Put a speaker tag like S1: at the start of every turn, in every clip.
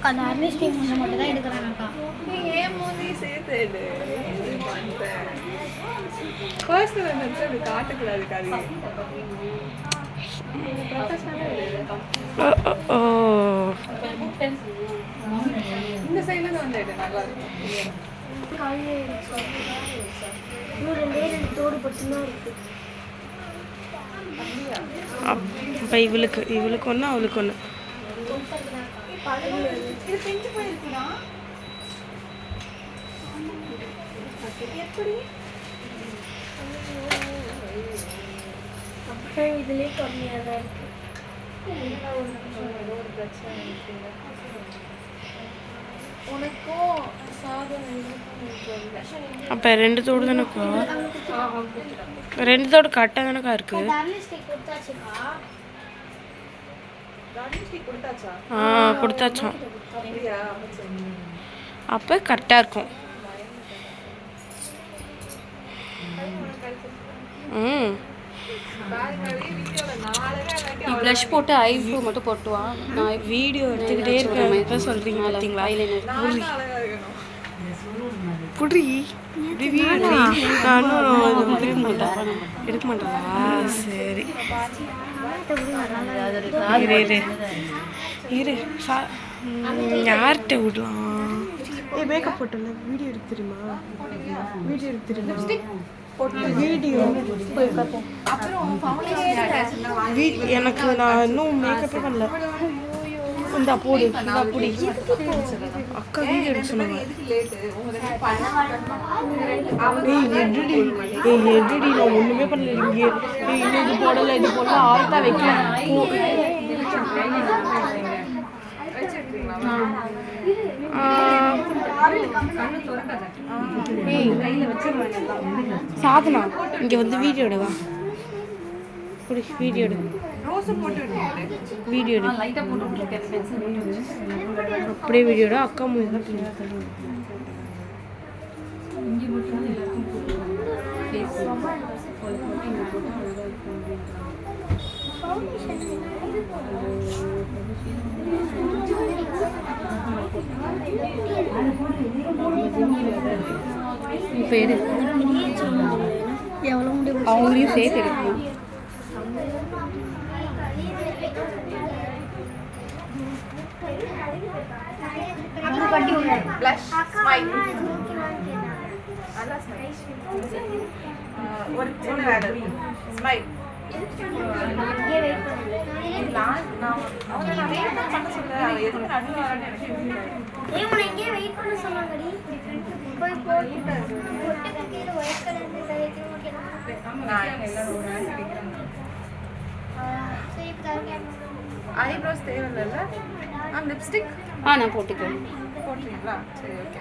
S1: அக்கா அந்த அர்னிஸ்டி மூஞ்சி மட்டும் தான் எடுக்கிறாங்கக்கா.
S2: நீ ஏன் மூஞ்சி சேர்த்து எடு. பர்சனல் வந்து அப்படி காட்டக்கூடாது காவி. இந்த சைடில் வந்து எடு நல்லா இருக்கும்.
S3: அப்போ இவளுக்கு ஒன்று அவளுக்கு ஒன்று.
S1: இதுலேயே கம்மியாக தான் இருக்கு. உனக்கும்
S3: அப்போ 2 தோடு தானேக்கா? 2 தோடு கரெக்டாக தானேக்கா இருக்கு? கொடுத்தாச்சா? அப்போ கரெக்டாக இருக்கும்.
S4: நீ ப்ளஷ் போட்டு ஐப்ரோ மட்டும் போட்டு வா. நான்
S3: வீடியோ எடுத்துக்கிட்டே இருக்கேன். இப்போ சொல்கிறீங்க பார்த்தீங்களா? புடி நானும் எடுக்க மாட்டேங்களா? சரி இரு யார்கிட்ட விடலாம்? மேக்கப் போட்டல வீடியோ எடுக்க தெரியுமா? எனக்கு நான் இன்னும் மேக்கப்பே பண்ணல. இந்தா போடு அக்கா வீடியோ எடுக்க சொன்னாங்க. எதுடி நான் ஒண்ணுமே பண்ணல. இங்கே இது போடல இது போடல ஆல்ட்டா வைக்கல. சாதனா இங்க வந்து வீடியோ எடுவா. வீடியோ எடு. வீடியோ எடு. அப்படியே வீடியோ எடு. அக்கா மூவி
S4: இப்போ எடு.
S1: எவ்வளோ முடியும்
S4: அவங்களையும் சேர்த்து எடுக்கணும்.
S2: Blush, smile. ஒரு வேலை ஸ்மைல். ஐப்ரோஸ் தேவையில்ல. லிப்ஸ்டிக்
S4: நான் போட்டுக்கிறேன்.
S2: போட்டுறீங்களா? சரி ஓகே.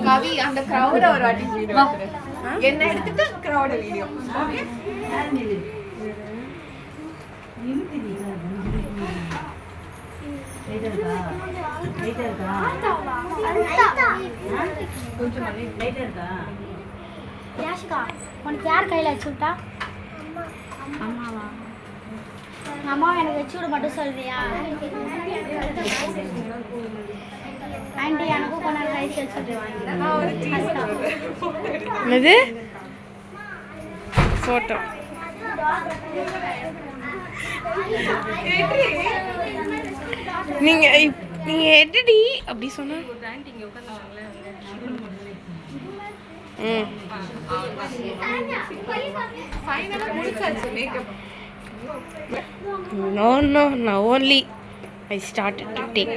S2: கவி அந்த கிரௌட ஒரு வாட்டி வீடியோ என்ன எடுத்துட்டு கிரௌட வீடியோ. ஓகே
S1: உனக்கு யார் கையில் வச்சு விட்டா? அம்மாவா? அம்மா எனக்கு வச்சு விட மட்டும் சொல்றியா? ஆண்டி எனக்கும் கொஞ்சம் ரைஸ் வச்சு
S3: என்னது ஃபோட்டோ? நீங்க எடி அப்படி சொன்னா
S2: ஃபைனலா முடிச்சாச்சு makeup.
S3: No, only I started to take.